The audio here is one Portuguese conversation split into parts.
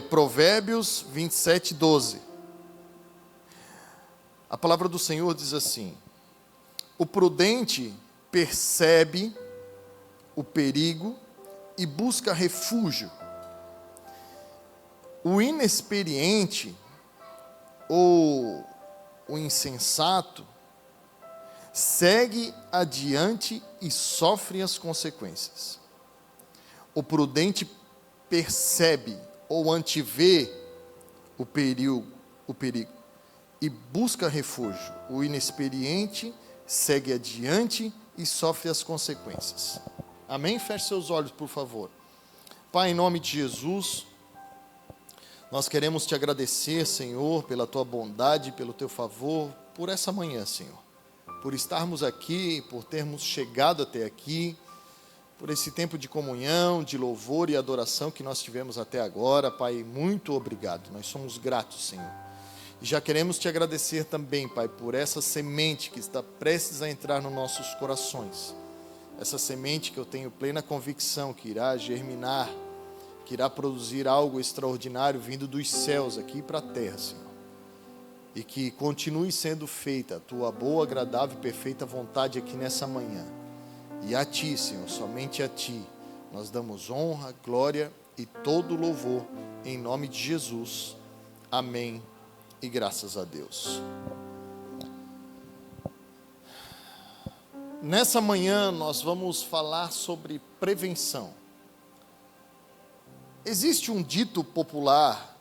Provérbios 27, 12. A palavra do Senhor diz assim: o prudente percebe o perigo e busca refúgio. O inexperiente ou o insensato segue adiante e sofre as consequências. O prudente percebe ou antevê o perigo e busca refúgio. O inexperiente segue adiante e sofre as consequências. Amém? Feche seus olhos, por favor. Pai, em nome de Jesus, nós queremos te agradecer, Senhor, pela tua bondade, pelo teu favor, por essa manhã, Senhor. Por estarmos aqui, por termos chegado até aqui, por esse tempo de comunhão, de louvor e adoração que nós tivemos até agora. Pai, muito obrigado. Nós somos gratos, Senhor. E já queremos te agradecer também, Pai, por essa semente que está prestes a entrar nos nossos corações. Essa semente que eu tenho plena convicção que irá germinar, que irá produzir algo extraordinário vindo dos céus aqui para a terra, Senhor. E que continue sendo feita a tua boa, agradável e perfeita vontade aqui nessa manhã. E a ti, Senhor, somente a ti, nós damos honra, glória e todo louvor, em nome de Jesus. Amém e graças a Deus. Nessa manhã nós vamos falar sobre prevenção. Existe um dito popular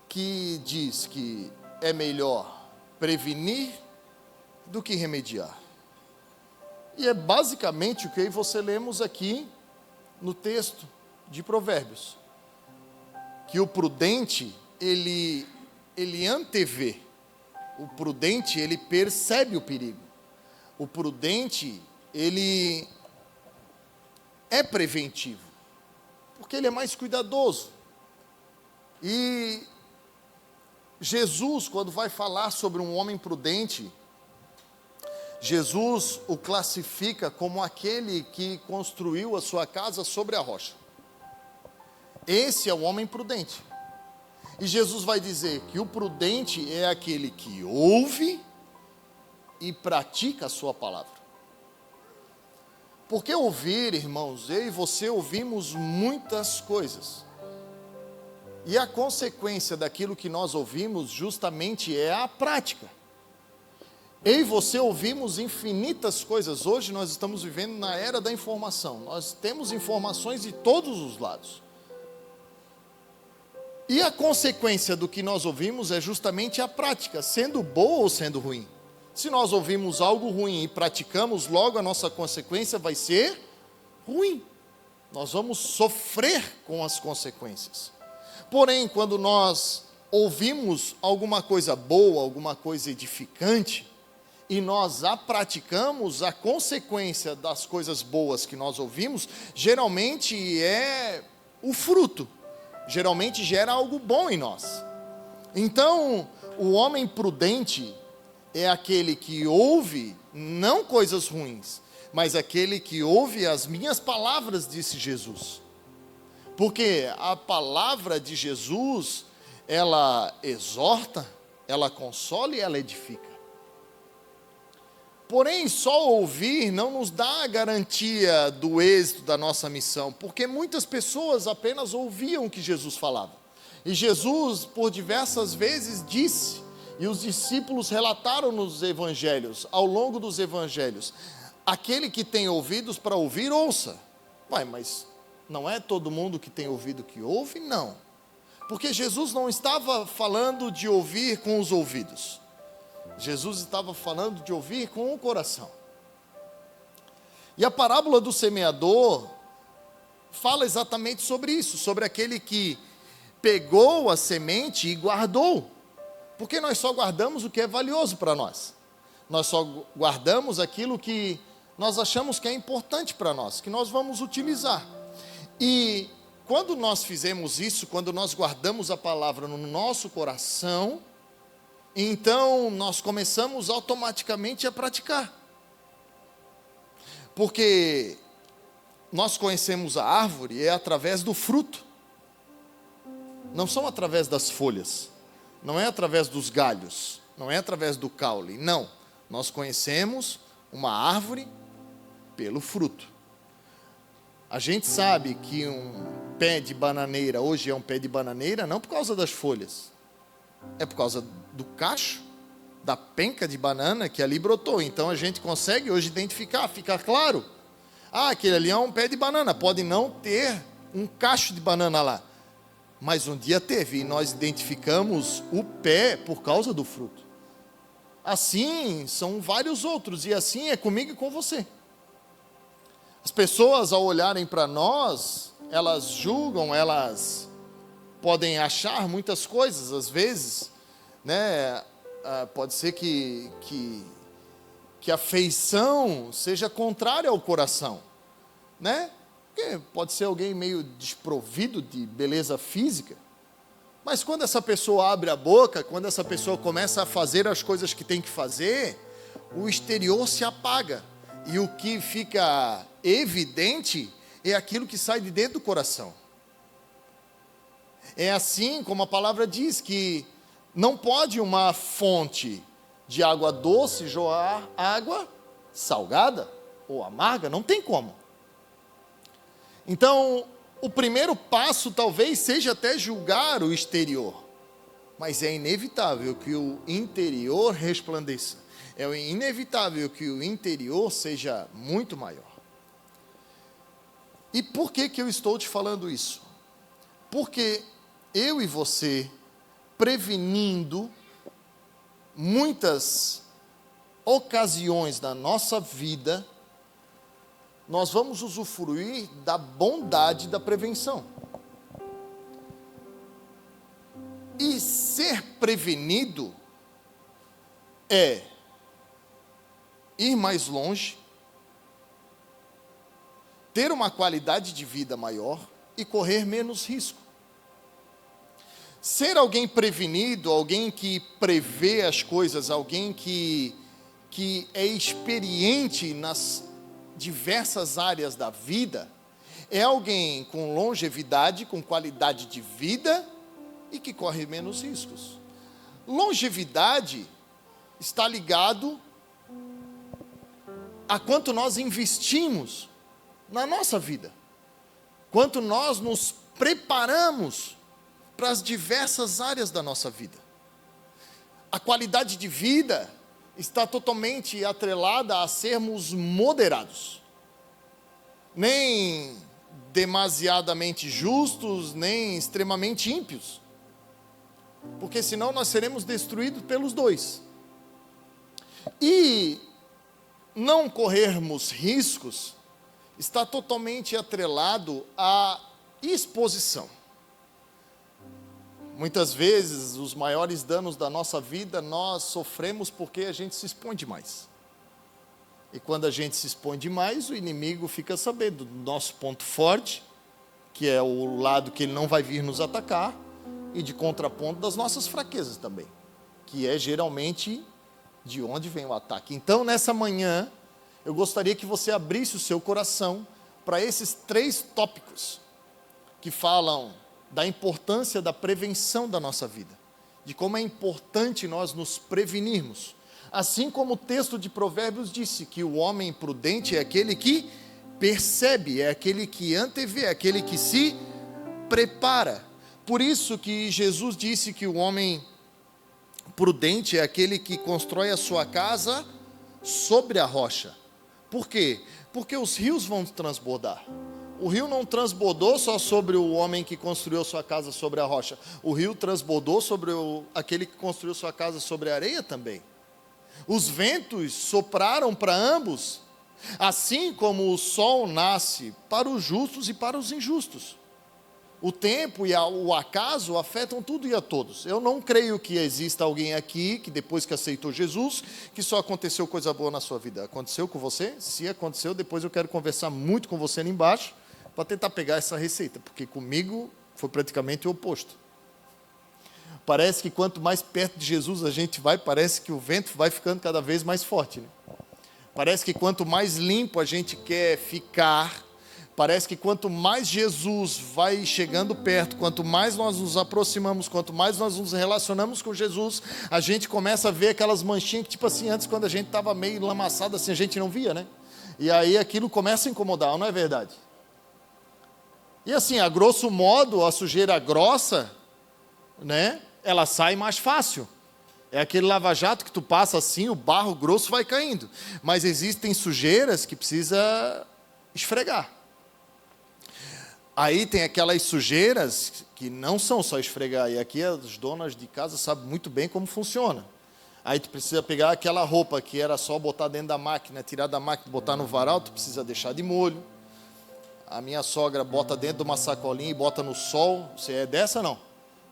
que diz que é melhor prevenir do que remediar. E é basicamente o que eu e você lemos aqui no texto de Provérbios. Que o prudente, ele antevê. O prudente, ele percebe o perigo. O prudente, ele é preventivo. Porque ele é mais cuidadoso. E Jesus, quando vai falar sobre um homem prudente, Jesus o classifica como aquele que construiu a sua casa sobre a rocha. Esse é o homem prudente. E Jesus vai dizer que o prudente é aquele que ouve e pratica a sua palavra. Porque ouvir, irmãos, eu e você ouvimos muitas coisas. E a consequência daquilo que nós ouvimos justamente é a prática. Eu e você ouvimos infinitas coisas. Hoje nós estamos vivendo na era da informação. Nós temos informações de todos os lados. E a consequência do que nós ouvimos é justamente a prática, sendo boa ou sendo ruim. Se nós ouvimos algo ruim e praticamos, logo a nossa consequência vai ser ruim. Nós vamos sofrer com as consequências. Porém, quando nós ouvimos alguma coisa boa, alguma coisa edificante, e nós a praticamos, a consequência das coisas boas que nós ouvimos, geralmente é o fruto. Geralmente gera algo bom em nós. Então, o homem prudente é aquele que ouve, não coisas ruins, mas aquele que ouve as minhas palavras, disse Jesus. Porque a palavra de Jesus, ela exorta, ela consola e ela edifica. Porém, só ouvir não nos dá a garantia do êxito da nossa missão, porque muitas pessoas apenas ouviam o que Jesus falava. E Jesus, por diversas vezes, disse, e os discípulos relataram nos evangelhos, ao longo dos evangelhos, aquele que tem ouvidos para ouvir, ouça. Mas não é todo mundo que tem ouvido que ouve? Não. Porque Jesus não estava falando de ouvir com os ouvidos. Jesus estava falando de ouvir com o coração. E a parábola do semeador fala exatamente sobre isso, sobre aquele que pegou a semente e guardou. Porque nós só guardamos o que é valioso para nós. Nós só guardamos aquilo que nós achamos que é importante para nós, que nós vamos utilizar. E quando nós fizemos isso, quando nós guardamos a palavra no nosso coração, então nós começamos automaticamente a praticar. Porque nós conhecemos a árvore através do fruto. não são através das folhas, não é através dos galhos, não é através do caule, não. Nós conhecemos uma árvore pelo fruto. A gente sabe que um pé de bananeira hoje é um pé de bananeira não por causa das folhas, é por causa do cacho, da penca de banana que ali brotou. Então a gente consegue hoje identificar, fica claro. Aquele ali é um pé de banana, pode não ter um cacho de banana lá, mas um dia teve, e nós identificamos o pé por causa do fruto. Assim são vários outros, e assim é comigo e com você. As pessoas, ao olharem para nós, elas julgam, elas podem achar muitas coisas, às vezes, né? Pode ser que a feição seja contrária ao coração, né? Porque pode ser alguém meio desprovido de beleza física, mas quando essa pessoa abre a boca, quando essa pessoa começa a fazer as coisas que tem que fazer, o exterior se apaga, e o que fica evidente é aquilo que sai de dentro do coração. É assim como a palavra diz, que não pode uma fonte de água doce jorrar água salgada ou amarga, não tem como. Então, o primeiro passo talvez seja até julgar o exterior, mas é inevitável que o interior resplandeça. É inevitável que o interior seja muito maior. E por que eu estou te falando isso? Porque eu e você, prevenindo muitas ocasiões da nossa vida, nós vamos usufruir da bondade da prevenção. E ser prevenido é ir mais longe, ter uma qualidade de vida maior e correr menos risco. Ser alguém prevenido, alguém que prevê as coisas, alguém que é experiente nas diversas áreas da vida, é alguém com longevidade, com qualidade de vida e que corre menos riscos. Longevidade está ligado a quanto nós investimos na nossa vida, quanto nós nos preparamos para as diversas áreas da nossa vida. A qualidade de vida está totalmente atrelada a sermos moderados, nem demasiadamente justos, nem extremamente ímpios, porque senão nós seremos destruídos pelos dois. E não corrermos riscos está totalmente atrelado à exposição. Muitas vezes, os maiores danos da nossa vida, nós sofremos porque a gente se expõe demais. E quando a gente se expõe demais, o inimigo fica sabendo do nosso ponto forte, que é o lado que ele não vai vir nos atacar, e de contraponto das nossas fraquezas também, que é geralmente de onde vem o ataque. Então, nessa manhã, eu gostaria que você abrisse o seu coração para esses 3 tópicos que falam da importância da prevenção da nossa vida, de como é importante nós nos prevenirmos. Assim como o texto de Provérbios disse, que o homem prudente é aquele que percebe, é aquele que antevê, é aquele que se prepara. Por isso que Jesus disse que o homem prudente é aquele que constrói a sua casa sobre a rocha. Por quê? Porque os rios vão transbordar. O rio não transbordou só sobre o homem que construiu sua casa sobre a rocha. O rio transbordou sobre aquele que construiu sua casa sobre a areia também. Os ventos sopraram para ambos, assim como o sol nasce para os justos e para os injustos. O tempo e o acaso afetam tudo e a todos. Eu não creio que exista alguém aqui, que depois que aceitou Jesus, que só aconteceu coisa boa na sua vida. Aconteceu com você? Se aconteceu, depois eu quero conversar muito com você ali embaixo, para tentar pegar essa receita, porque comigo foi praticamente o oposto. Parece que quanto mais perto de Jesus a gente vai, parece que o vento vai ficando cada vez mais forte, né? Parece que quanto mais limpo a gente quer ficar, Parece que quanto mais Jesus vai chegando perto, quanto mais nós nos aproximamos, quanto mais nós nos relacionamos com Jesus, a gente começa a ver aquelas manchinhas que, tipo assim, antes quando a gente estava meio lamaçado assim, a gente não via, né? E aí aquilo começa a incomodar, não é verdade? E assim, a grosso modo, a sujeira grossa, né? Ela sai mais fácil. É aquele lava-jato que tu passa assim, o barro grosso vai caindo. Mas existem sujeiras que precisa esfregar. Aí tem aquelas sujeiras que não são só esfregar. E aqui as donas de casa sabem muito bem como funciona. Aí tu precisa pegar aquela roupa que era só botar dentro da máquina, tirar da máquina, botar no varal, tu precisa deixar de molho. A minha sogra bota dentro de uma sacolinha e bota no sol. Você é dessa não?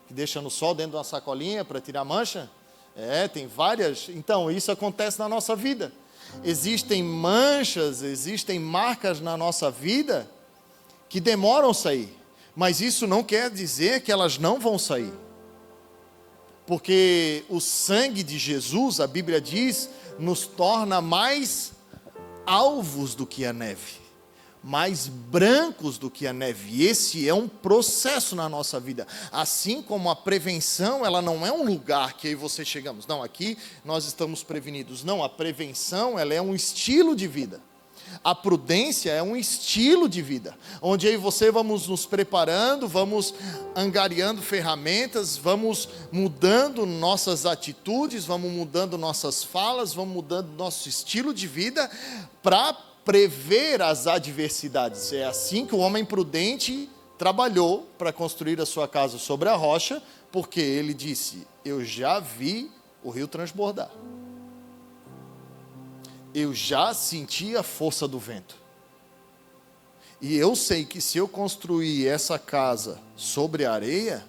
Que deixa no sol dentro de uma sacolinha para tirar mancha? Tem várias. Então, isso acontece na nossa vida. Existem manchas, existem marcas na nossa vida que demoram a sair. Mas isso não quer dizer que elas não vão sair. Porque o sangue de Jesus, a Bíblia diz, nos torna mais alvos do que a neve. Mais brancos do que a neve. E esse é um processo na nossa vida. Assim como a prevenção, ela não é um lugar que aí você chegamos. Não, aqui nós estamos prevenidos. Não, a prevenção, ela é um estilo de vida. A prudência é um estilo de vida. Onde aí você vamos nos preparando, vamos angariando ferramentas, vamos mudando nossas atitudes, vamos mudando nossas falas, vamos mudando nosso estilo de vida para prever as adversidades. É assim que o homem prudente trabalhou para construir a sua casa sobre a rocha, porque ele disse: eu já vi o rio transbordar. Eu já senti a força do vento. E eu sei que se eu construir essa casa sobre a areia,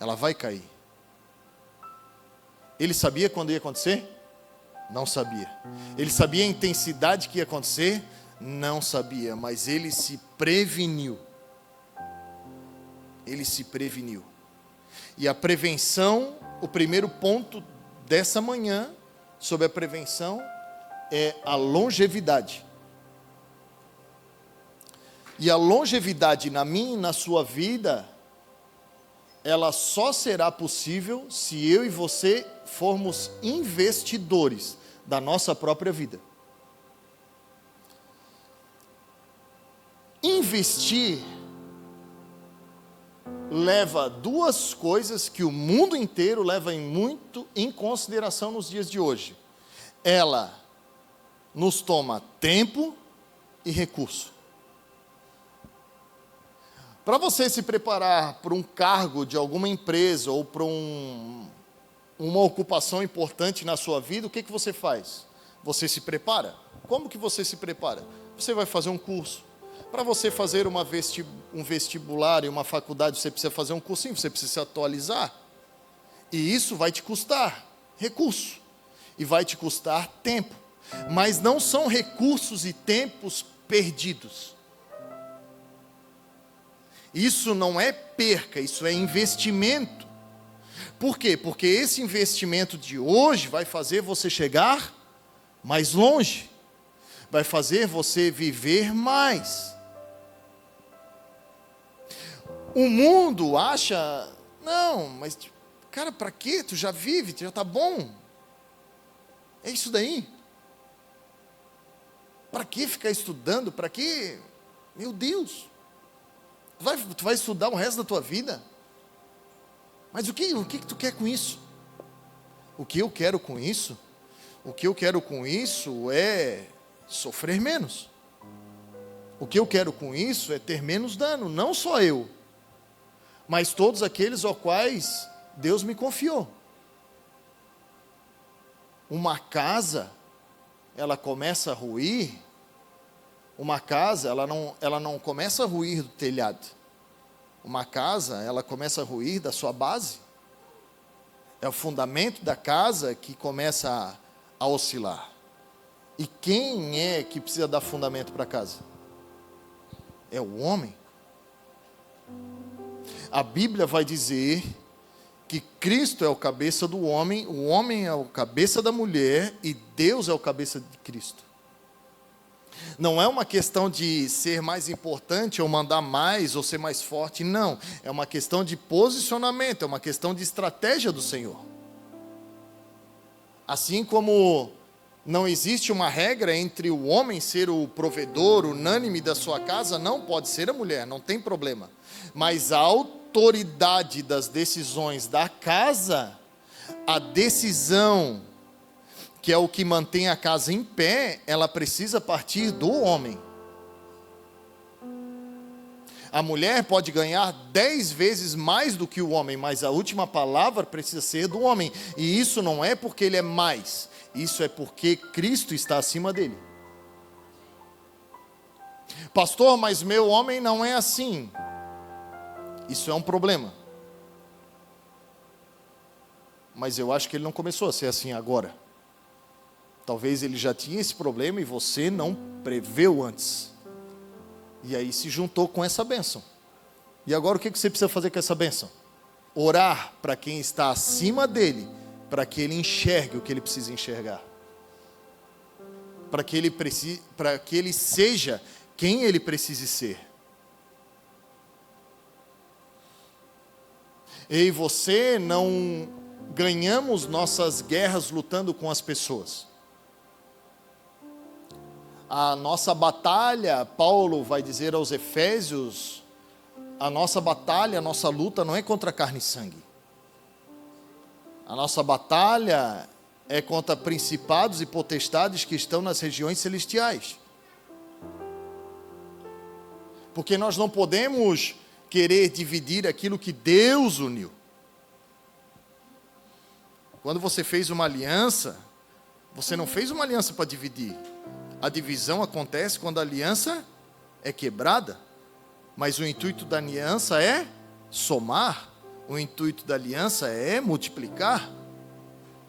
ela vai cair. Ele sabia quando ia acontecer? Não sabia. Ele sabia a intensidade que ia acontecer? Não sabia, mas ele se preveniu. Ele se preveniu. E a prevenção, o primeiro ponto dessa manhã, sobre a prevenção, é a longevidade. E a longevidade na minha e na sua vida, ela só será possível se eu e você formos investidores da nossa própria vida. Investir leva duas coisas que o mundo inteiro leva muito em consideração nos dias de hoje. Ela nos toma tempo e recurso. Para você se preparar para um cargo de alguma empresa ou para uma ocupação importante na sua vida, o que você faz? Você se prepara. Como que você se prepara? Você vai fazer um curso. Para você fazer um vestibular e uma faculdade, você precisa fazer um cursinho, você precisa se atualizar. E isso vai te custar recurso. E vai te custar tempo. Mas não são recursos e tempos perdidos. Isso não é perca, isso é investimento. Por quê? Porque esse investimento de hoje vai fazer você chegar mais longe. Vai fazer você viver mais. O mundo acha, não, mas cara, para quê? Tu já vive, tu já está bom. É isso daí. Para que ficar estudando? Para que? Meu Deus. Tu vai estudar o resto da tua vida? Mas o que tu quer com isso? O que eu quero com isso? O que eu quero com isso é sofrer menos. O que eu quero com isso é ter menos dano. Não só eu, mas todos aqueles aos quais Deus me confiou. Uma casa, ela começa a ruir. Uma casa, ela não começa a ruir do telhado. Uma casa, ela começa a ruir da sua base. É o fundamento da casa que começa a oscilar. E quem é que precisa dar fundamento para a casa? É o homem. A Bíblia vai dizer que Cristo é o cabeça do homem, o homem é o cabeça da mulher e Deus é o cabeça de Cristo. Não é uma questão de ser mais importante ou mandar mais ou ser mais forte, não. É uma questão de posicionamento, é uma questão de estratégia do Senhor. Assim como não existe uma regra entre o homem ser o provedor unânime da sua casa, não pode ser a mulher, não tem problema. Mas a autoridade das decisões da casa, a decisão que é o que mantém a casa em pé, ela precisa partir do homem. A mulher pode ganhar 10 vezes mais do que o homem, mas a última palavra precisa ser do homem. E isso não é porque ele é mais, isso é porque Cristo está acima dele. Pastor, mas meu homem não é assim. Isso é um problema. Mas eu acho que ele não começou a ser assim agora. Talvez ele já tinha esse problema e você não preveu antes. E aí se juntou com essa bênção. E agora o que você precisa fazer com essa bênção? Orar para quem está acima dele, para que ele enxergue o que ele precisa enxergar. Para que ele seja quem ele precise ser. Eu e você não ganhamos nossas guerras lutando com as pessoas. A nossa batalha, Paulo vai dizer aos Efésios, a nossa batalha, a nossa luta não é contra carne e sangue. A nossa batalha é contra principados e potestades que estão nas regiões celestiais. Porque nós não podemos querer dividir aquilo que Deus uniu. Quando você fez uma aliança, você não fez uma aliança para dividir. A divisão acontece quando a aliança é quebrada. Mas o intuito da aliança é somar. O intuito da aliança é multiplicar.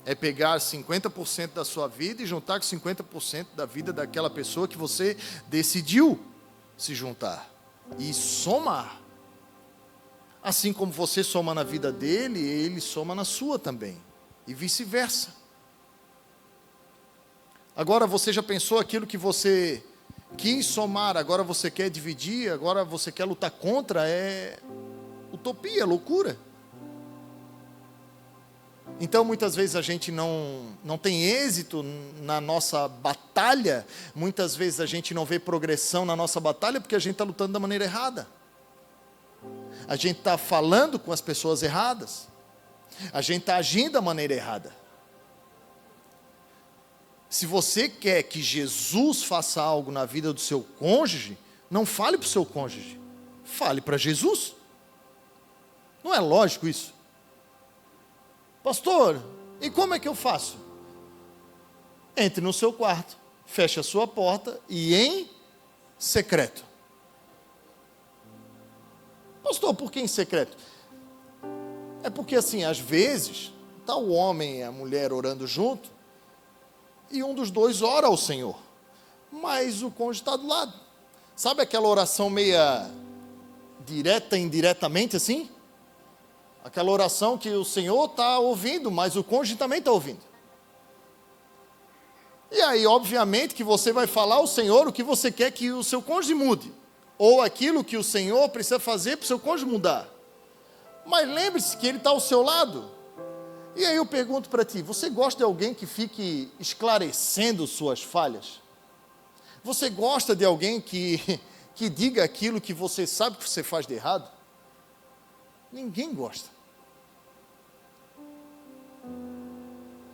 É pegar 50% da sua vida e juntar com 50% da vida daquela pessoa que você decidiu se juntar. E somar. Assim como você soma na vida dele, ele soma na sua também. E vice-versa. Agora você já pensou aquilo que você quis somar, agora você quer dividir, agora você quer lutar contra, é utopia, loucura. Então muitas vezes a gente não tem êxito na nossa batalha, muitas vezes a gente não vê progressão na nossa batalha porque a gente está lutando da maneira errada. A gente está falando com as pessoas erradas, a gente está agindo da maneira errada. Se você quer que Jesus faça algo na vida do seu cônjuge, não fale para o seu cônjuge, fale para Jesus. Não é lógico isso? Pastor, e como é que eu faço? Entre no seu quarto, feche a sua porta e em secreto. Pastor, por que em secreto? É porque assim, às vezes, está o homem e a mulher orando junto, e um dos dois ora ao Senhor, mas o cônjuge está do lado. Sabe aquela oração meia direta, indiretamente assim? Aquela oração que o Senhor está ouvindo, mas o cônjuge também está ouvindo. E aí, obviamente, que você vai falar ao Senhor o que você quer que o seu cônjuge mude, ou aquilo que o Senhor precisa fazer para o seu cônjuge mudar. Mas lembre-se que ele está ao seu lado. E aí eu pergunto para ti, você gosta de alguém que fique esclarecendo suas falhas? Você gosta de alguém que diga aquilo que você sabe que você faz de errado? Ninguém gosta.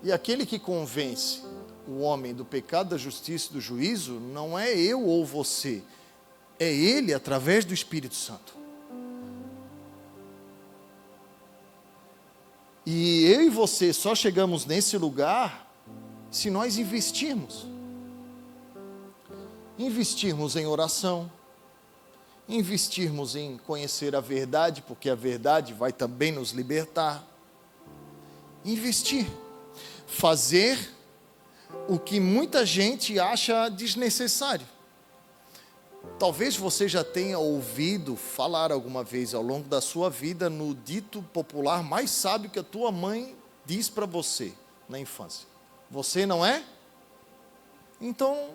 E aquele que convence o homem do pecado, da justiça e do juízo, não é eu ou você, é ele através do Espírito Santo. E eu e você só chegamos nesse lugar se nós investirmos. Investirmos em oração, investirmos em conhecer a verdade, porque a verdade vai também nos libertar. Investir, fazer o que muita gente acha desnecessário. Talvez você já tenha ouvido falar alguma vez ao longo da sua vida no dito popular mais sábio que a tua mãe diz para você na infância. Você não é? Então,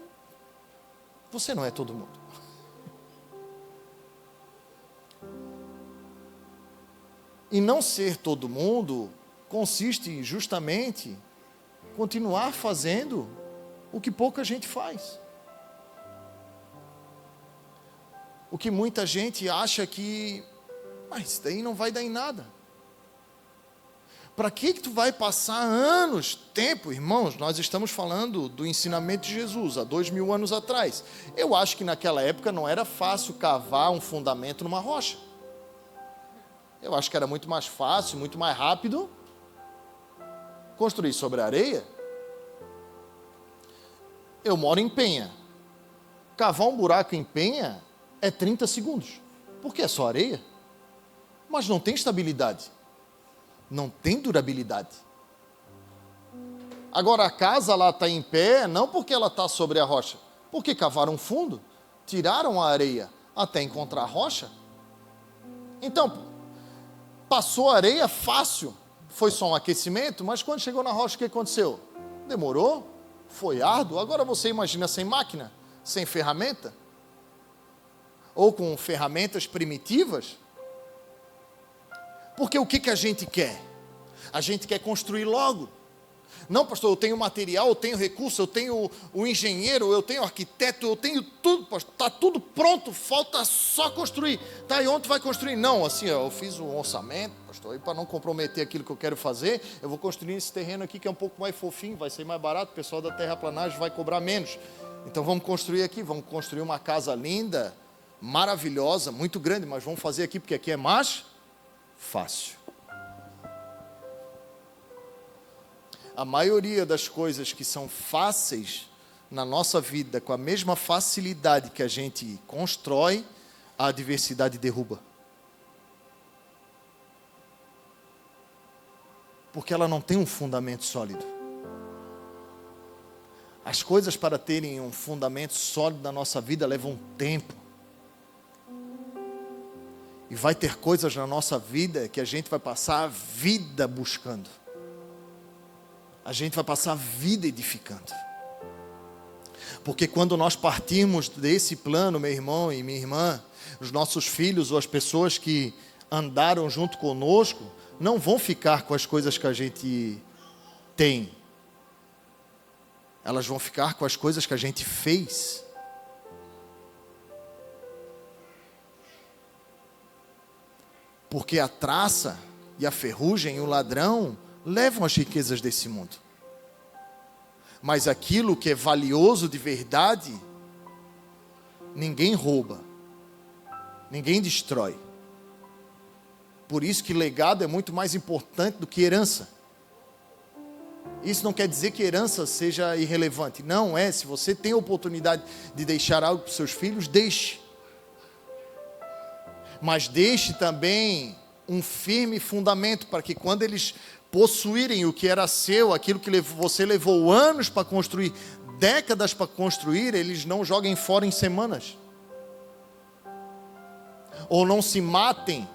Você não é todo mundo. E não ser todo mundo consiste justamente em continuar fazendo o que pouca gente faz. O que muita gente acha que, mas isso daí não vai dar em nada. Para que tu vai passar anos, tempo, irmãos? Nós estamos falando do ensinamento de Jesus, há 2000 anos atrás. Eu acho que naquela época não era fácil cavar um fundamento numa rocha. Eu acho que era muito mais fácil, muito mais rápido construir sobre a areia. Eu moro em Penha. Cavar um buraco em Penha é 30 segundos. Porque é só areia. Mas não tem estabilidade. Não tem durabilidade. Agora a casa lá está em pé, não porque ela está sobre a rocha. Porque cavaram fundo, tiraram a areia até encontrar a rocha. Então, passou a areia fácil. Foi só um aquecimento, mas quando chegou na rocha, o que aconteceu? Demorou, foi árduo. Agora você imagina sem máquina, sem ferramenta, ou com ferramentas primitivas. Porque o que a gente quer? A gente quer construir logo. Não, pastor, eu tenho material, eu tenho recurso, eu tenho o engenheiro, eu tenho o arquiteto, eu tenho tudo, pastor, está tudo pronto, falta só construir. Tá, e onde vai construir? Não, assim, eu fiz um orçamento, pastor, e para não comprometer aquilo que eu quero fazer, eu vou construir esse terreno aqui que é um pouco mais fofinho, vai ser mais barato, o pessoal da terraplanagem vai cobrar menos. Então vamos construir aqui, vamos construir uma casa linda, maravilhosa, muito grande, mas vamos fazer aqui porque aqui é mais fácil. A maioria das coisas que são fáceis na nossa vida, com a mesma facilidade que a gente constrói, a adversidade derruba. Porque ela não tem um fundamento sólido. As coisas, para terem um fundamento sólido na nossa vida, levam tempo. E vai ter coisas na nossa vida que a gente vai passar a vida buscando. A gente vai passar a vida edificando. Porque quando nós partirmos desse plano, meu irmão e minha irmã, os nossos filhos ou as pessoas que andaram junto conosco, não vão ficar com as coisas que a gente tem. Elas vão ficar com as coisas que a gente fez. Porque a traça e a ferrugem e o ladrão levam as riquezas desse mundo. Mas aquilo que é valioso de verdade, ninguém rouba, ninguém destrói. Por isso que legado é muito mais importante do que herança. Isso não quer dizer que herança seja irrelevante. Não é, se você tem a oportunidade de deixar algo para os seus filhos, deixe. Mas deixe também um firme fundamento para que quando eles possuírem o que era seu, aquilo que você levou anos para construir, décadas para construir, eles não joguem fora em semanas. Ou não se matem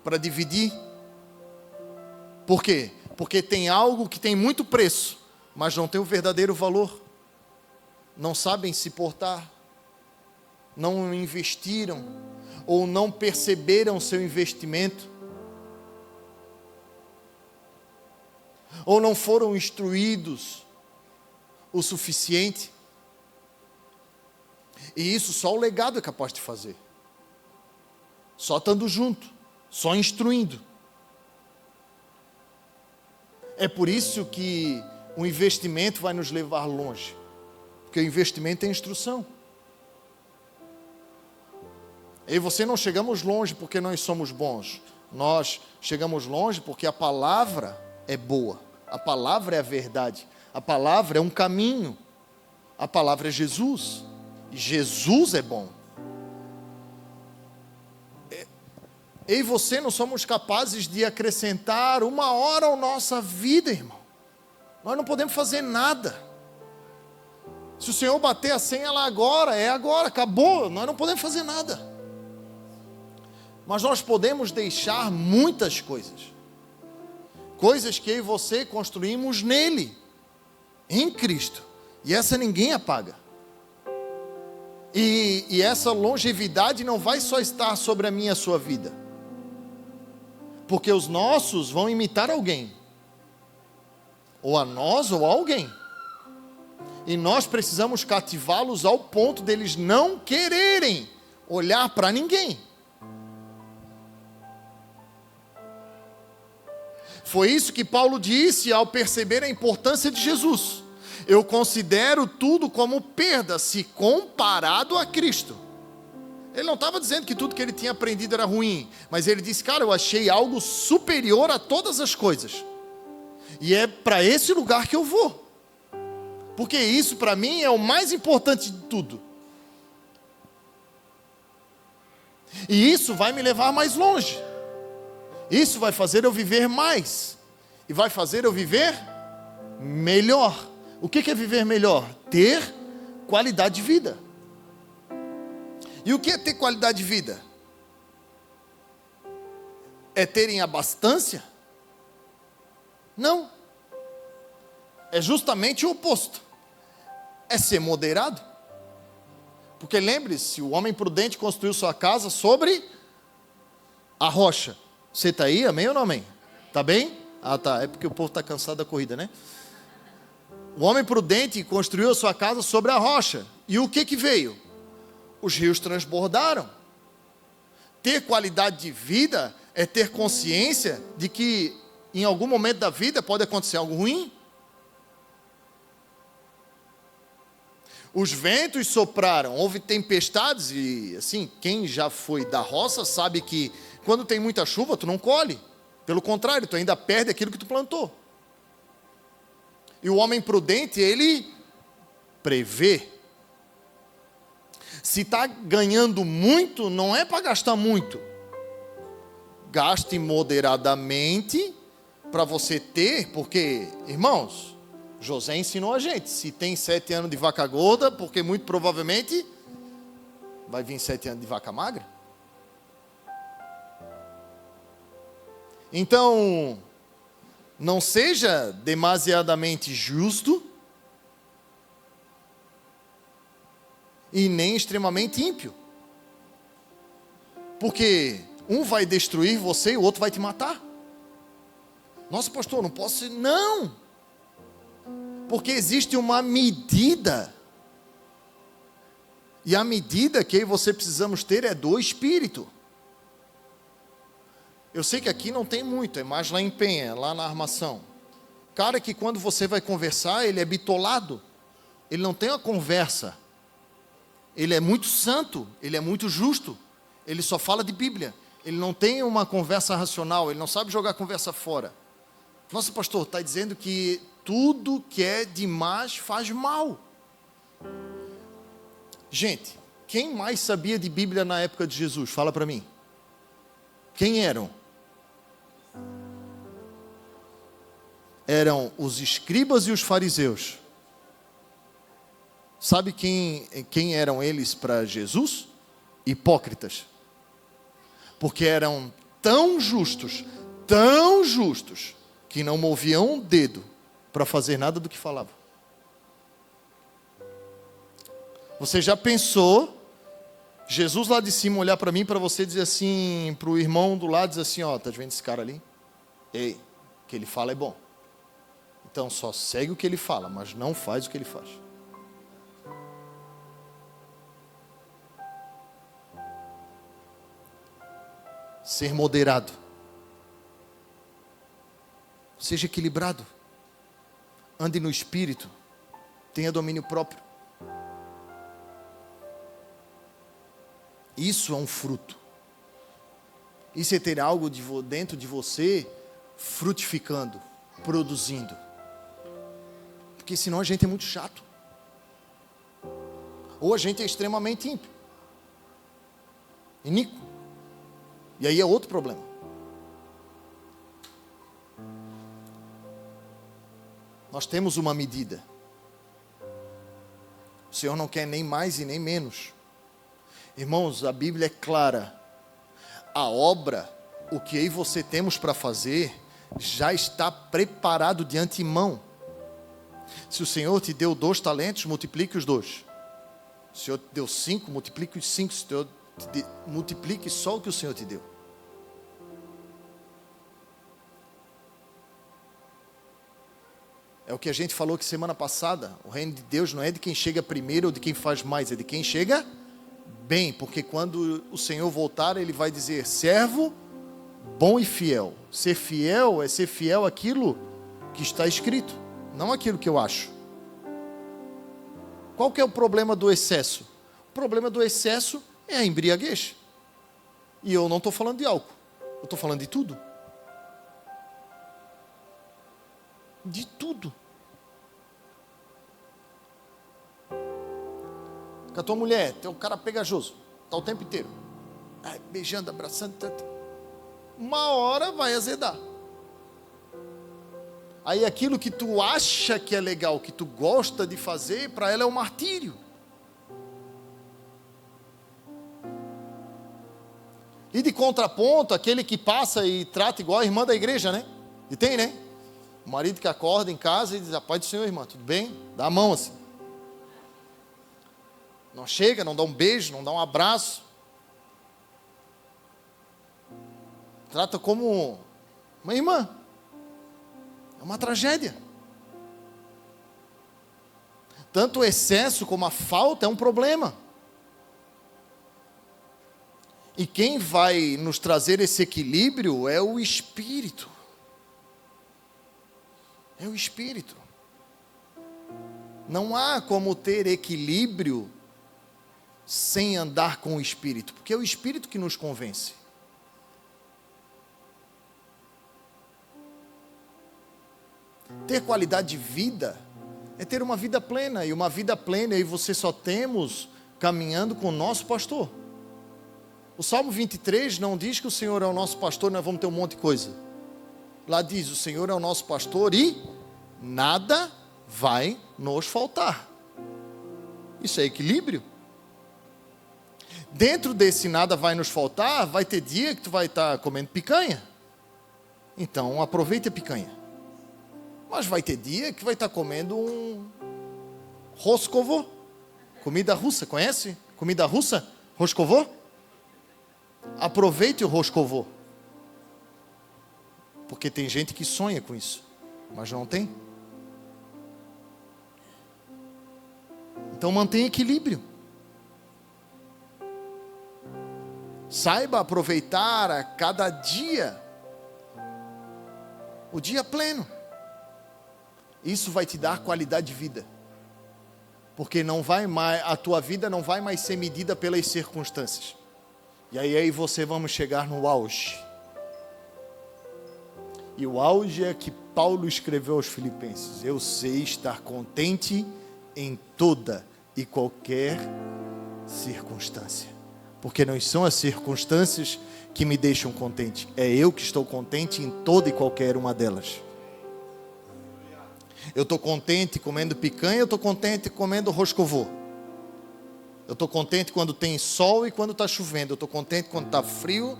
para dividir. Por quê? Porque tem algo que tem muito preço, mas não tem o verdadeiro valor. Não sabem se portar. Não investiram, ou não perceberam seu investimento. Ou não foram instruídos o suficiente. E isso só o legado é capaz de fazer. Só estando junto, só instruindo. É por isso que o investimento vai nos levar longe. Porque o investimento é instrução. Eu e você não chegamos longe porque nós somos bons. Nós chegamos longe porque a palavra é boa. A palavra é a verdade. A palavra é um caminho. A palavra é Jesus. E Jesus é bom. Eu e você não somos capazes de acrescentar uma hora à nossa vida, irmão. Nós não podemos fazer nada. Se o Senhor bater a senha lá agora, é agora, acabou. Nós não podemos fazer nada. Mas nós podemos deixar muitas coisas. Coisas que eu e você construímos nele, em Cristo. E essa ninguém apaga. E essa longevidade não vai só estar sobre a minha e a sua vida. Porque os nossos vão imitar alguém. Ou a nós ou a alguém. E nós precisamos cativá-los ao ponto deles não quererem olhar para ninguém. Foi isso que Paulo disse ao perceber a importância de Jesus. Eu considero tudo como perda se comparado a Cristo. Ele não estava dizendo que tudo que ele tinha aprendido era ruim, mas ele disse, cara, eu achei algo superior a todas as coisas. E é para esse lugar que eu vou. Porque isso para mim é o mais importante de tudo. E isso vai me levar mais longe. Isso vai fazer eu viver mais. E vai fazer eu viver melhor. O que é viver melhor? Ter qualidade de vida. E o que é ter qualidade de vida? É ter em abastância? Não. É justamente o oposto. É ser moderado. Porque lembre-se, o homem prudente construiu sua casa sobre a rocha. Você está aí, amém ou não amém? Está bem? Ah, tá. É porque o povo está cansado da corrida, né? O homem prudente construiu a sua casa sobre a rocha. E o que veio? Os rios transbordaram. Ter qualidade de vida é ter consciência de que em algum momento da vida pode acontecer algo ruim. Os ventos sopraram, houve tempestades e assim, quem já foi da roça sabe que quando tem muita chuva tu não colhe. Pelo contrário, tu ainda perde aquilo que tu plantou. E o homem prudente, ele prevê. Se está ganhando muito, não é para gastar muito. Gaste moderadamente para você ter, porque, irmãos, José ensinou a gente, se tem 7 anos de vaca gorda, porque muito provavelmente vai vir 7 anos de vaca magra. Então, não seja demasiadamente justo e nem extremamente ímpio. Porque um vai destruir você e o outro vai te matar. Nossa, pastor, não posso... Não! Porque existe uma medida. E a medida que eu e você precisamos ter é do Espírito. Eu sei que aqui não tem muito, é mais lá em Penha, lá na Armação. Cara que quando você vai conversar, ele é bitolado. Ele não tem uma conversa. Ele é muito santo, ele é muito justo. Ele só fala de Bíblia. Ele não tem uma conversa racional, ele não sabe jogar conversa fora. Nossa, pastor, está dizendo que tudo que é demais faz mal. Gente, quem mais sabia de Bíblia na época de Jesus? Fala para mim. Quem eram? Eram os escribas e os fariseus. Sabe quem eram eles para Jesus? Hipócritas. Porque eram tão justos, que não moviam um dedo para fazer nada do que falavam. Você já pensou, Jesus lá de cima olhar para mim e para você dizer assim, para o irmão do lado, dizer assim, ó, tá vendo esse cara ali? Ei, o que ele fala é bom. Então só segue o que ele fala, mas não faz o que ele faz. Ser moderado. Seja equilibrado. Ande no Espírito. Tenha domínio próprio. Isso é um fruto. Isso é ter algo dentro de você frutificando, produzindo. Porque senão a gente é muito chato. Ou a gente é extremamente ímpio. Iníquo. E aí é outro problema. Nós temos uma medida. O Senhor não quer nem mais e nem menos. Irmãos, a Bíblia é clara. A obra, o que eu e você temos para fazer, já está preparado de antemão. Se o Senhor te deu 2 talentos, multiplique os 2. O Senhor te deu 5, multiplique os 5. Multiplique só o que o Senhor te deu. É o que a gente falou que semana passada. O reino de Deus não é de quem chega primeiro ou de quem faz mais, é de quem chega bem. Porque quando o Senhor voltar, Ele vai dizer: servo bom e fiel. Ser fiel é ser fiel àquilo que está escrito, não aquilo que eu acho. Qual que é o problema do excesso? O problema do excesso é a embriaguez. E eu não estou falando de álcool, eu estou falando de tudo. De tudo. Com a tua mulher, tem um cara pegajoso, está o tempo inteiro, beijando, abraçando, uma hora vai azedar. Aí aquilo que tu acha que é legal, que tu gosta de fazer, para ela é um martírio. E de contraponto, aquele que passa e trata igual a irmã da igreja, né? E tem, né? O marido que acorda em casa e diz: a paz do Senhor, irmã, tudo bem? Dá a mão assim. Não chega, não dá um beijo, não dá um abraço. Trata como uma irmã. É uma tragédia. Tanto o excesso como a falta é um problema. E quem vai nos trazer esse equilíbrio é o Espírito. É o Espírito. Não há como ter equilíbrio sem andar com o Espírito, porque é o Espírito que nos convence. Ter qualidade de vida é ter uma vida plena, e uma vida plena e você só temos caminhando com o nosso pastor. O Salmo 23 não diz que o Senhor é o nosso pastor e nós vamos ter um monte de coisa. Lá diz: o Senhor é o nosso pastor e nada vai nos faltar. Isso é equilíbrio. Dentro desse nada vai nos faltar, vai ter dia que tu vai estar comendo picanha. Então aproveita a picanha. Mas vai ter dia que vai estar comendo um roscovo, comida russa, conhece? Comida russa, roscovo? Aproveite o roscovo. Porque tem gente que sonha com isso, mas não tem. Então mantenha equilíbrio. Saiba aproveitar a cada dia o dia pleno. Isso vai te dar qualidade de vida. Porque não vai mais, a tua vida não vai mais ser medida pelas circunstâncias. E aí você vamos chegar no auge. E o auge é que Paulo escreveu aos Filipenses: eu sei estar contente em toda e qualquer circunstância. Porque não são as circunstâncias que me deixam contente, é eu que estou contente em toda e qualquer uma delas. Eu estou contente comendo picanha, eu estou contente comendo roscovô. Eu estou contente quando tem sol e quando está chovendo. Eu estou contente quando está frio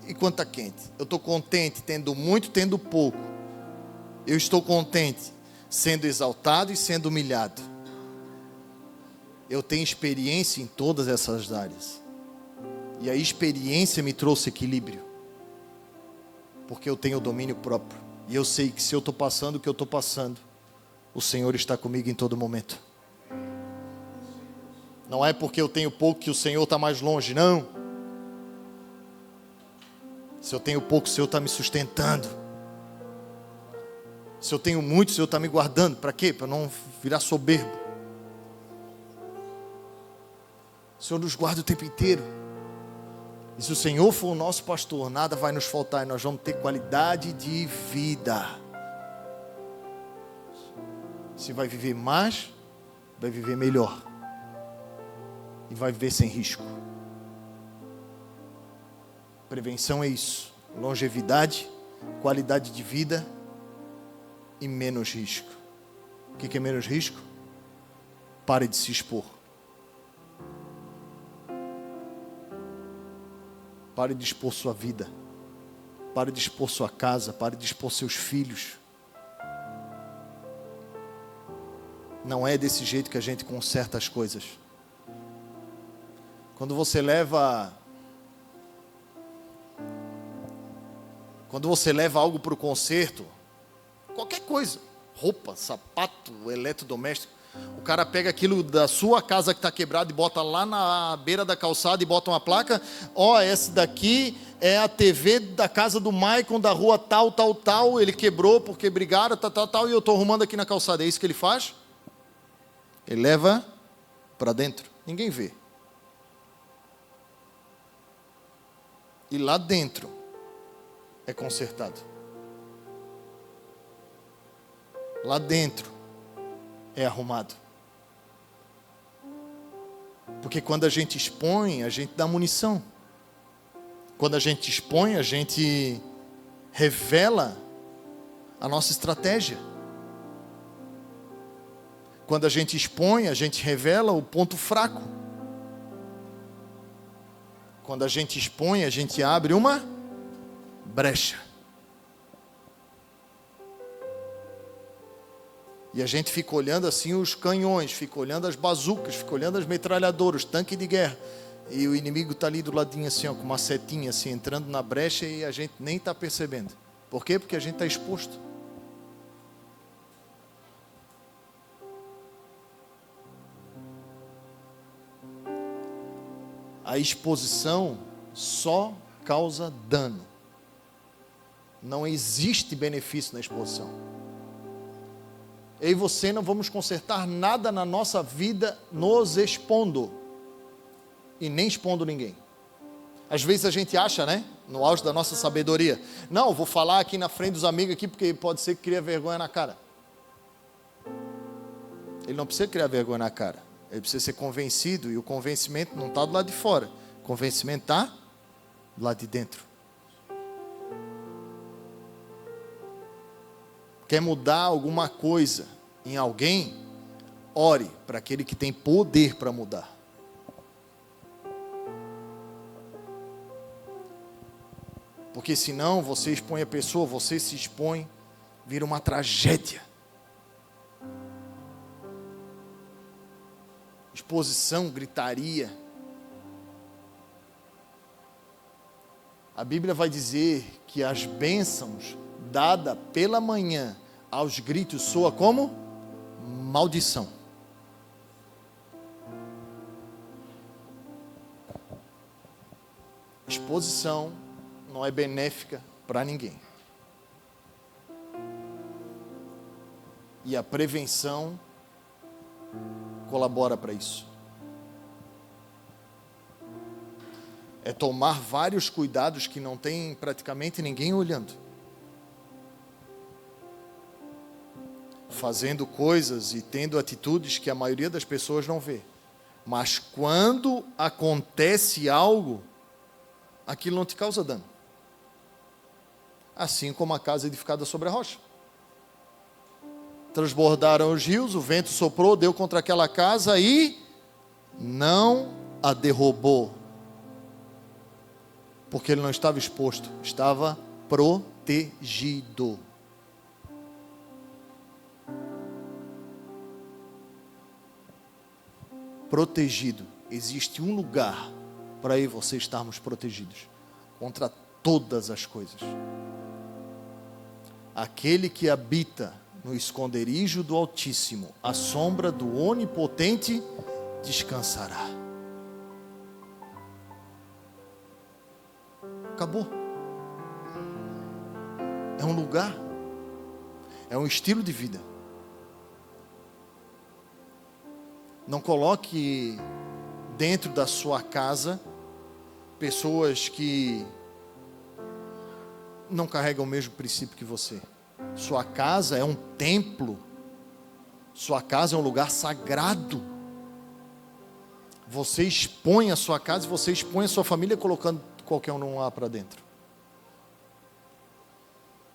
e quando está quente. Eu estou contente tendo muito, tendo pouco. Eu estou contente sendo exaltado e sendo humilhado. Eu tenho experiência em todas essas áreas. E a experiência me trouxe equilíbrio. Porque eu tenho o domínio próprio. E eu sei que se eu estou passando o que eu estou passando, o Senhor está comigo em todo momento. Não é porque eu tenho pouco que o Senhor está mais longe, não. Se eu tenho pouco, o Senhor está me sustentando. Se eu tenho muito, o Senhor está me guardando. Para quê? Para não virar soberbo. O Senhor nos guarda o tempo inteiro. E se o Senhor for o nosso pastor, nada vai nos faltar. E nós vamos ter qualidade de vida. Se vai viver mais, vai viver melhor. E vai viver sem risco. Prevenção é isso. Longevidade, qualidade de vida e menos risco. O que é menos risco? Pare de se expor. Pare de expor sua vida. Pare de expor sua casa. Pare de expor seus filhos. Não é desse jeito que a gente conserta as coisas. Quando você leva algo para o conserto, qualquer coisa, roupa, sapato, eletrodoméstico, o cara pega aquilo da sua casa que está quebrado e bota lá na beira da calçada e bota uma placa, essa daqui é a TV da casa do Maicon, da rua tal, tal, tal, ele quebrou porque brigaram, tal, tal, tal, e eu estou arrumando aqui na calçada. É isso que ele faz? Ele leva para dentro, ninguém vê. E lá dentro é consertado. Lá dentro é arrumado. Porque quando a gente expõe, a gente dá munição. Quando a gente expõe, a gente revela a nossa estratégia. Quando a gente expõe, a gente revela o ponto fraco. Quando a gente expõe, a gente abre uma brecha. E a gente fica olhando assim os canhões, fica olhando as bazucas, fica olhando as metralhadoras, os tanques de guerra. E o inimigo está ali do ladinho assim, com uma setinha assim, entrando na brecha e a gente nem está percebendo. Por quê? Porque a gente está exposto. A exposição só causa dano. Não existe benefício na exposição. Eu e você não vamos consertar nada na nossa vida nos expondo. E nem expondo ninguém. Às vezes a gente acha, né? No auge da nossa sabedoria. Não, vou falar aqui na frente dos amigos aqui, porque pode ser que crie vergonha na cara. Ele não precisa criar vergonha na cara. Ele precisa ser convencido. E o convencimento não está do lado de fora. O convencimento está do lado de dentro. Quer mudar alguma coisa em alguém? Ore para aquele que tem poder para mudar. Porque senão você expõe a pessoa, você se expõe, vira uma tragédia. Exposição, gritaria. A Bíblia vai dizer que as bênçãos dadas pela manhã aos gritos soa como maldição. Exposição não é benéfica para ninguém. E a prevenção colabora para isso. É tomar vários cuidados que não tem praticamente ninguém olhando. Fazendo coisas e tendo atitudes que a maioria das pessoas não vê. Mas quando acontece algo, aquilo não te causa dano. Assim como a casa edificada sobre a rocha. Transbordaram os rios, o vento soprou, deu contra aquela casa e não a derrubou. Porque ele não estava exposto, estava protegido. Protegido. Existe um lugar para aí você estarmos protegidos contra todas as coisas. Aquele que habita no esconderijo do Altíssimo, à sombra do Onipotente, descansará. Acabou. É um lugar, é um estilo de vida. Não coloque dentro da sua casa pessoas que não carregam o mesmo princípio que você. Sua casa é um templo. Sua casa é um lugar sagrado. Você expõe a sua casa e você expõe a sua família colocando qualquer um lá para dentro.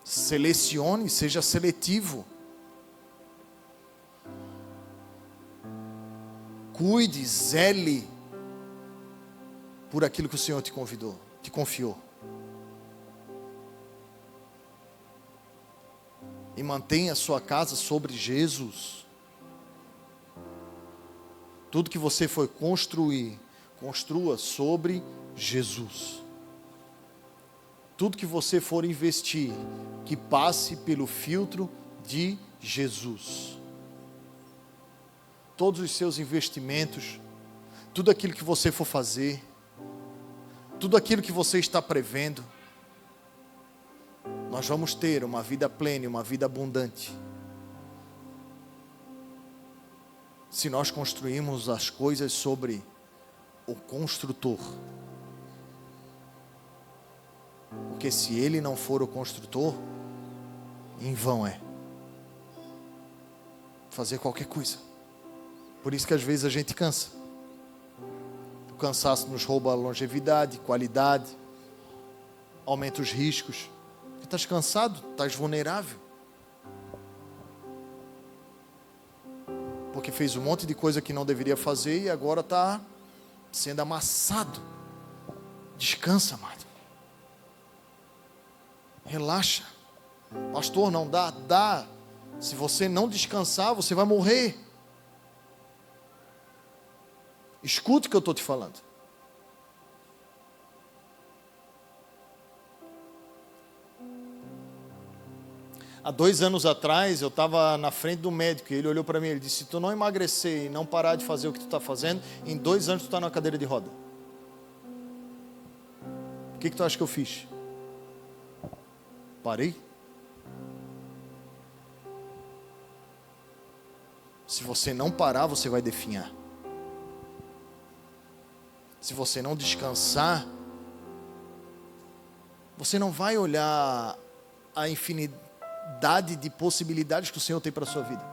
Selecione, seja seletivo. Cuide, zele por aquilo que o Senhor te convidou, te confiou. E mantenha a sua casa sobre Jesus. Tudo que você for construir construa sobre Jesus. Tudo que você for investir, que passe pelo filtro de Jesus. Todos os seus investimentos, tudo aquilo que você for fazer, tudo aquilo que você está prevendo, nós vamos ter uma vida plena, uma vida abundante, se nós construirmos as coisas sobre o construtor. Porque se ele não for o construtor, em vão é fazer qualquer coisa. Por isso que às vezes a gente cansa. O cansaço nos rouba longevidade, qualidade, aumenta os riscos. Estás cansado, estás vulnerável. Porque fez um monte de coisa que não deveria fazer e agora está sendo amassado. Descansa, amado. Relaxa. Pastor, não dá. Dá. Se você não descansar, você vai morrer. Escute o que eu estou te falando. Há 2 anos atrás, eu estava na frente do médico e ele olhou para mim e disse: se tu não emagrecer e não parar de fazer o que tu está fazendo, em 2 anos tu está na cadeira de roda. O que tu acha que eu fiz? Parei. Se você não parar, você vai definhar. Se você não descansar, você não vai olhar a infinidade de possibilidades que o Senhor tem para a sua vida.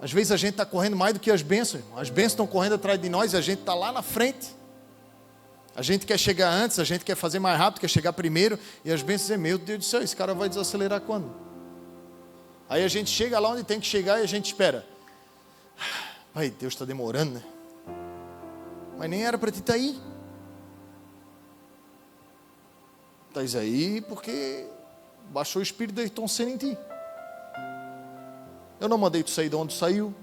Às vezes a gente está correndo mais do que as bênçãos, irmão. As bênçãos estão correndo atrás de nós e a gente está lá na frente. A gente quer chegar antes, a gente quer fazer mais rápido, quer chegar primeiro, e as bênçãos dizem: meu Deus do céu, esse cara vai desacelerar quando? Aí a gente chega lá onde tem que chegar e a gente espera. Ai, Deus está demorando, né? Mas nem era para ti estar aí. Estás aí porque baixou o espírito de Ayrton Senna em ti. Eu não mandei tu sair de onde saiu.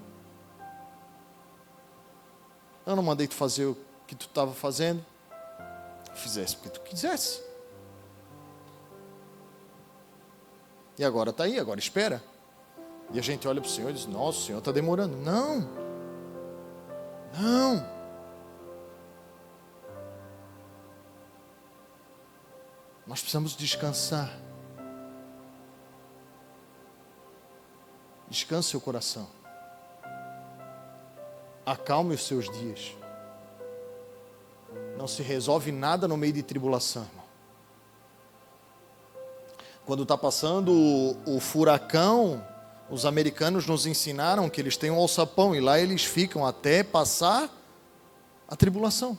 Eu não mandei tu fazer o que tu estava fazendo. Fizesse porque tu quisesse. E agora está aí, agora espera. E a gente olha para o Senhor e diz: nossa, o Senhor está demorando. Não. Não. Nós precisamos descansar. Descanse seu coração. Acalme os seus dias. Não se resolve nada no meio de tribulação, irmão. Quando está passando o furacão, os americanos nos ensinaram que eles têm um alçapão e lá eles ficam até passar a tribulação.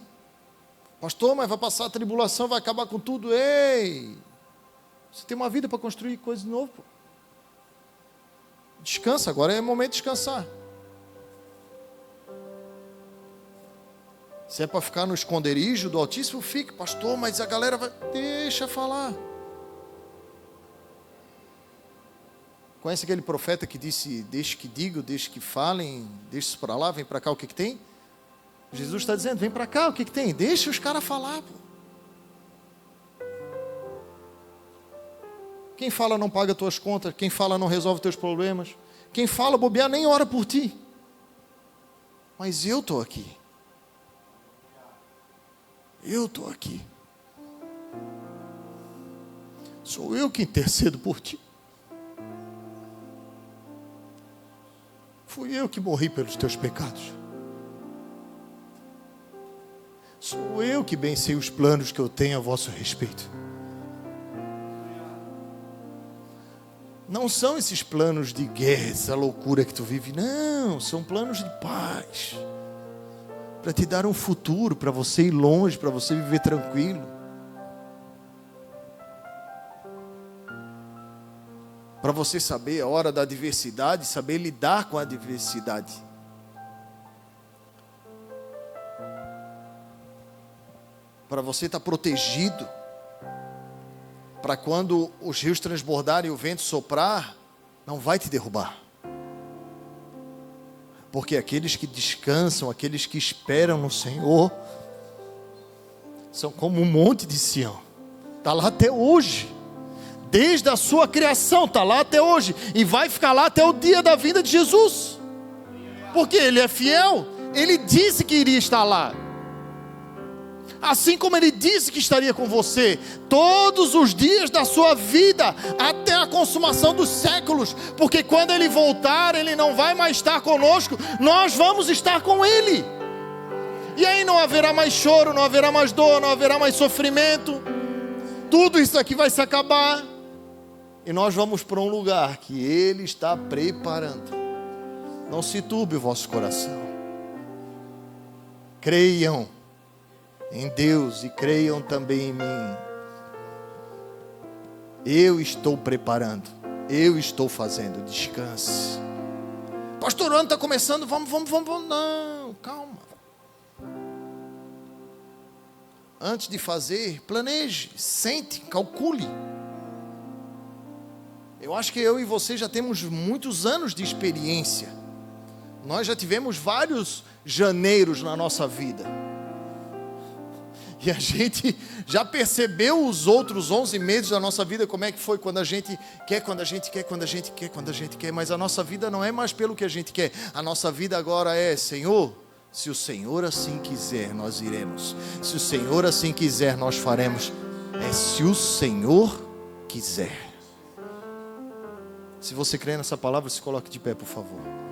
Pastor, mas vai passar a tribulação, vai acabar com tudo. Ei! Você tem uma vida para construir coisa de novo. Pô. Descansa, agora é momento de descansar. Se é para ficar no esconderijo do Altíssimo, fique. Pastor, mas a galera vai... Deixa falar. Conhece aquele profeta que disse: deixe que digam, deixe que falem, deixe isso para lá, vem para cá, o que tem? Jesus está dizendo: vem para cá, o que tem? Deixa os caras falar. Pô. Quem fala não paga tuas contas, quem fala não resolve teus problemas, quem fala bobear nem ora por ti. Mas eu estou aqui. Eu estou aqui. Sou eu que intercedo por ti. Fui eu que morri pelos teus pecados. Sou eu que bem sei os planos que eu tenho a vosso respeito. Não são esses planos de guerra, essa loucura que tu vive. Não, são planos de paz. Para te dar um futuro, para você ir longe, para você viver tranquilo. Para você saber a hora da adversidade, saber lidar com a adversidade. Para você estar protegido. Para quando os rios transbordarem e o vento soprar, não vai te derrubar. Porque aqueles que descansam, aqueles que esperam no Senhor, são como um monte de Sião. Está lá até hoje. Desde a sua criação, está lá até hoje. E vai ficar lá até o dia da vinda de Jesus. Porque Ele é fiel. Ele disse que iria estar lá. Assim como Ele disse que estaria com você todos os dias da sua vida, até a consumação dos séculos. Porque quando Ele voltar, Ele não vai mais estar conosco, nós vamos estar com Ele. E aí não haverá mais choro, não haverá mais dor, não haverá mais sofrimento. Tudo isso aqui vai se acabar. E nós vamos para um lugar que Ele está preparando. Não se turbe o vosso coração. Creiam em Deus e creiam também em mim. Eu estou preparando. Eu estou fazendo. Descanse. Pastor, o ano está começando. Vamos. Não, calma. Antes de fazer, planeje, sente, calcule. Eu acho que eu e você já temos muitos anos de experiência. Nós já tivemos vários janeiros na nossa vida. E a gente já percebeu os outros 11 meses da nossa vida, como é que foi quando a gente quer, quando a gente quer, quando a gente quer, quando a gente quer. Mas a nossa vida não é mais pelo que a gente quer. A nossa vida agora é, Senhor, se o Senhor assim quiser, nós iremos. Se o Senhor assim quiser, nós faremos. É se o Senhor quiser. Se você crê nessa palavra, se coloque de pé, por favor.